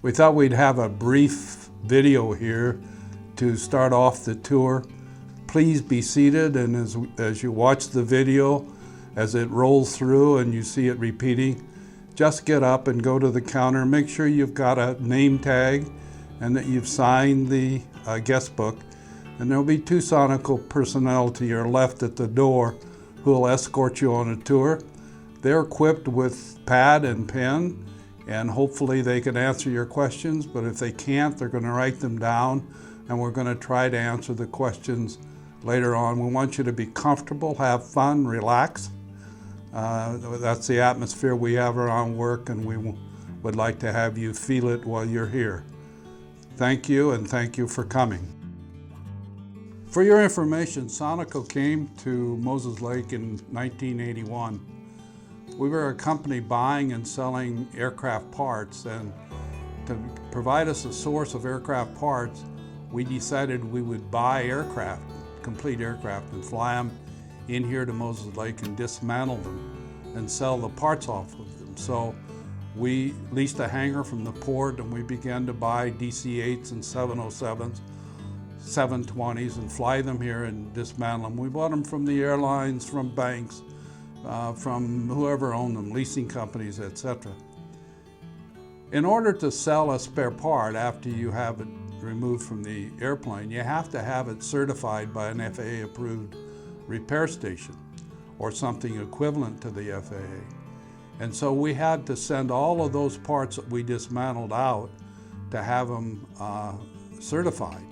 We thought we'd have a brief video here to start off the tour. Please be seated, and as you watch the video, as it rolls through and you see it repeating, just get up and go to the counter. Make sure you've got a name tag and that you've signed the guest book. And there'll be 2 Sonico personnel to your left at the door who will escort you on a tour. They're equipped with pad and pen, and hopefully they can answer your questions, but if they can't, they're going to write them down, and we're going to try to answer the questions later on. We want you to be comfortable, have fun, relax. That's the atmosphere we have around work, and we would like to have you feel it while you're here. Thank you, and thank you for coming. For your information, Sonico came to Moses Lake in 1981. We were a company buying and selling aircraft parts, and to provide us a source of aircraft parts, we decided we would buy aircraft, complete aircraft, and fly them in here to Moses Lake and dismantle them and sell the parts off of them. So we leased a hangar from the port, and we began to buy DC-8s and 707s, 720s, and fly them here and dismantle them. We bought them from the airlines, from banks, from whoever owned them, leasing companies, etc. In order to sell a spare part after you have it removed from the airplane, you have to have it certified by an FAA-approved repair station or something equivalent to the FAA. And so we had to send all of those parts that we dismantled out to have them certified.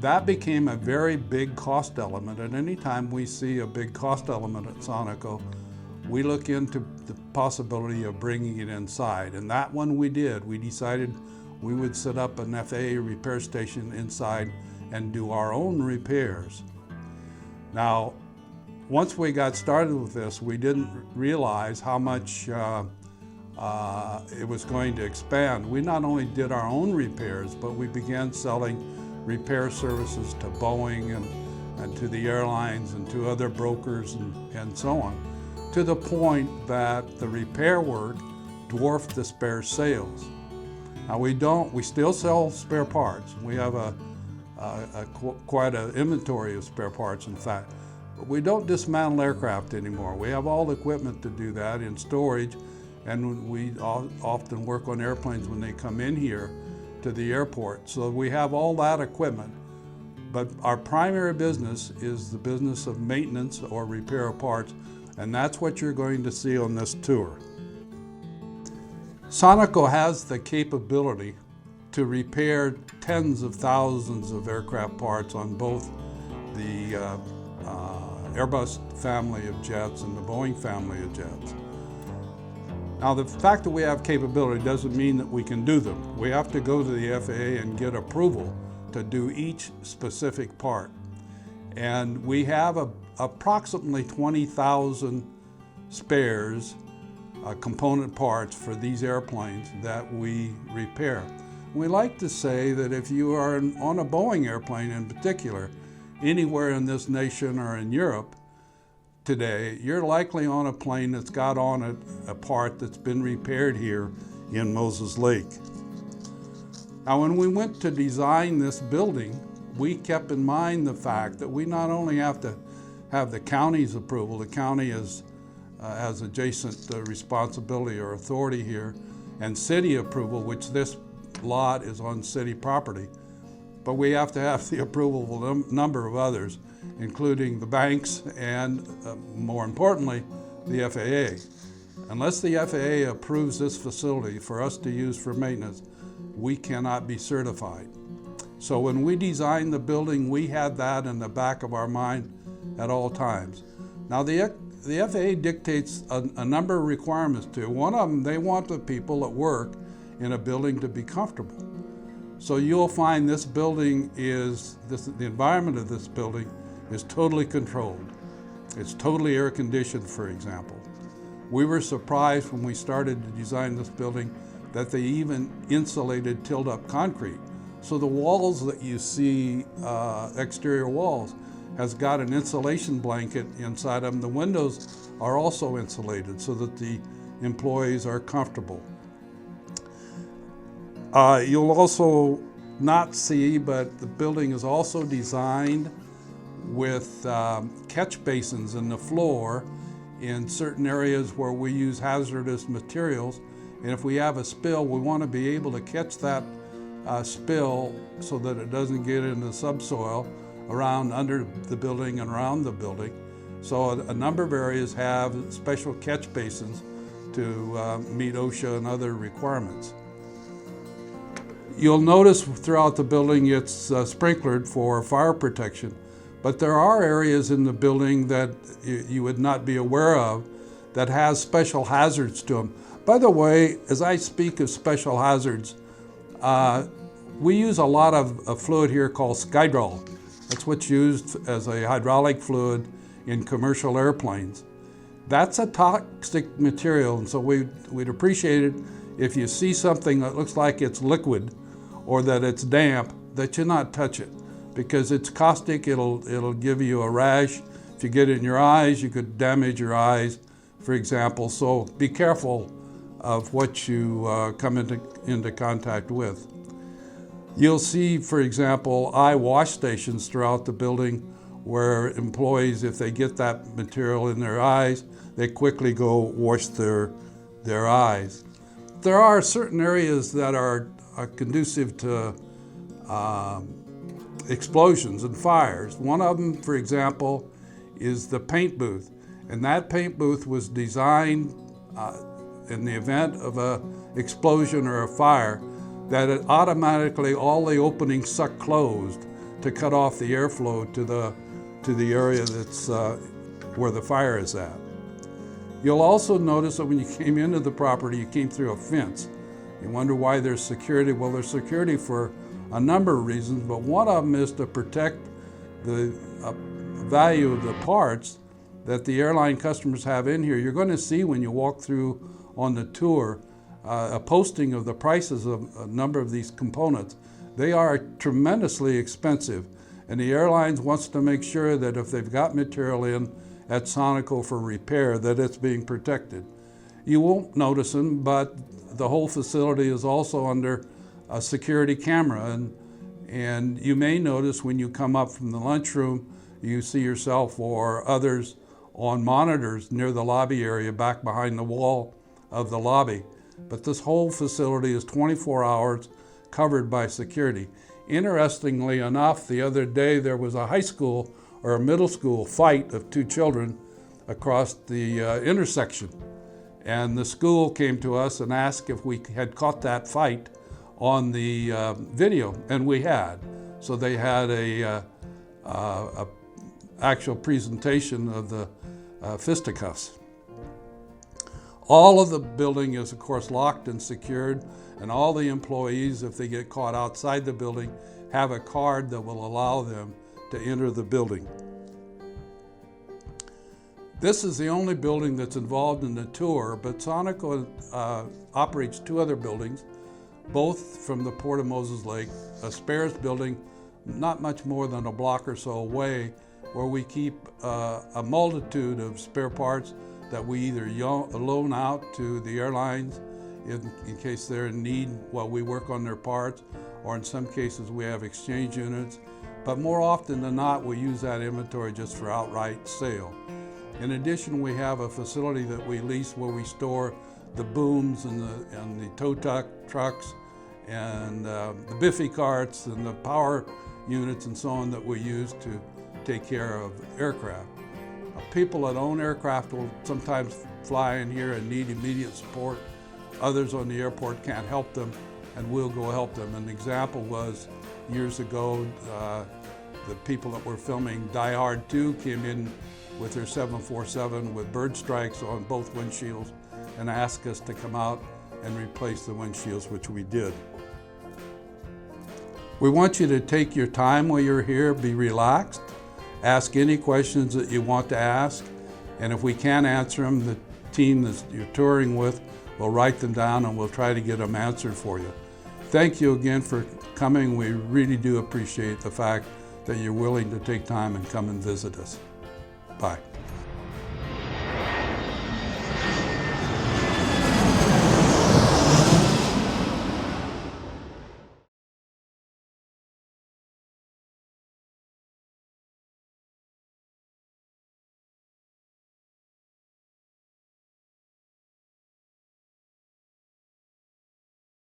That became a very big cost element, and anytime we see a big cost element at Sonico, we look into the possibility of bringing it inside, and that one we did. We decided we would set up an FAA repair station inside and do our own repairs. Now, once we got started with this, we didn't realize how much it was going to expand. We not only did our own repairs, but we began selling repair services to Boeing and to the airlines and to other brokers and so on, to the point that the repair work dwarfed the spare sales. Now we still sell spare parts. We have quite an inventory of spare parts, in fact, but we don't dismantle aircraft anymore. We have all the equipment to do that in storage, and we often work on airplanes when they come in here to the airport. So we have all that equipment, but our primary business is the business of maintenance or repair of parts, and that's what you're going to see on this tour. Sonico has the capability to repair tens of thousands of aircraft parts on both the Airbus family of jets and the Boeing family of jets. Now, the fact that we have capability doesn't mean that we can do them. We have to go to the FAA and get approval to do each specific part. And we have approximately 20,000 spares, component parts for these airplanes that we repair. We like to say that if you are on a Boeing airplane in particular, anywhere in this nation or in Europe, today, you're likely on a plane that's got on it a part that's been repaired here in Moses Lake. Now, when we went to design this building, we kept in mind the fact that we not only have to have the county's approval, the county has adjacent responsibility or authority here, and city approval, which this lot is on city property, but we have to have the approval of a number of others, including the banks and, more importantly, the FAA. Unless the FAA approves this facility for us to use for maintenance, we cannot be certified. So when we designed the building, we had that in the back of our mind at all times. Now the FAA dictates a number of requirements to it. One of them, they want the people that work in a building to be comfortable. So you'll find this building the environment of this building is totally controlled. It's totally air conditioned, for example. We were surprised when we started to design this building that they even insulated tilt-up concrete. So the walls that you see, exterior walls, has got an insulation blanket inside them. The windows are also insulated so that the employees are comfortable. You'll also not see, but the building is also designed with catch basins in the floor in certain areas where we use hazardous materials. And if we have a spill, we want to be able to catch that spill so that it doesn't get in the subsoil around under the building and around the building. So a number of areas have special catch basins to meet OSHA and other requirements. You'll notice throughout the building it's sprinklered for fire protection, but there are areas in the building that you would not be aware of that has special hazards to them. By the way, as I speak of special hazards, we use a lot of a fluid here called Skydrol. That's what's used as a hydraulic fluid in commercial airplanes. That's a toxic material, and so we'd appreciate it if you see something that looks like it's liquid or that it's damp, that you not touch it, because it's caustic. It'll give you a rash. If you get it in your eyes, you could damage your eyes, for example. So be careful of what you come into contact with. You'll see, for example, eye wash stations throughout the building where employees, if they get that material in their eyes, they quickly go wash their eyes. There are certain areas that are conducive to explosions and fires. One of them, for example, is the paint booth. And that paint booth was designed in the event of an explosion or a fire, that it automatically, all the openings suck closed to cut off the airflow to the area that's where the fire is at. You'll also notice that when you came into the property, you came through a fence. You wonder why there's security. Well, there's security for a number of reasons, but one of them is to protect the value of the parts that the airline customers have in here. You're going to see when you walk through on the tour a posting of the prices of a number of these components. They are tremendously expensive, and the airlines wants to make sure that if they've got material in at Sonico for repair, that it's being protected. You won't notice them, but the whole facility is also under a security camera, and you may notice when you come up from the lunchroom, you see yourself or others on monitors near the lobby area back behind the wall of the lobby. But this whole facility is 24 hours covered by security. Interestingly enough, the other day there was a high school or a middle school fight of two children across the intersection. And the school came to us and asked if we had caught that fight on the video, and we had. So they had a actual presentation of the fisticuffs. All of the building is, of course, locked and secured, and all the employees, if they get caught outside the building, have a card that will allow them to enter the building. This is the only building that's involved in the tour, but Sonico operates two other buildings, both from the Port of Moses Lake, a spares building not much more than a block or so away, where we keep a multitude of spare parts that we either loan out to the airlines in case they're in need while we work on their parts, or in some cases we have exchange units. But more often than not, we use that inventory just for outright sale. In addition, we have a facility that we lease where we store the booms and the tow trucks and the Biffy carts and the power units and so on that we use to take care of aircraft. People that own aircraft will sometimes fly in here and need immediate support. Others on the airport can't help them, and we'll go help them. An example was years ago, the people that were filming Die Hard 2 came in with their 747 with bird strikes on both windshields and asked us to come out and replace the windshields, which we did. We want you to take your time while you're here, be relaxed, ask any questions that you want to ask, and if we can't answer them, the team that you're touring with will write them down and we'll try to get them answered for you. Thank you again for coming. We really do appreciate the fact that you're willing to take time and come and visit us. Bye.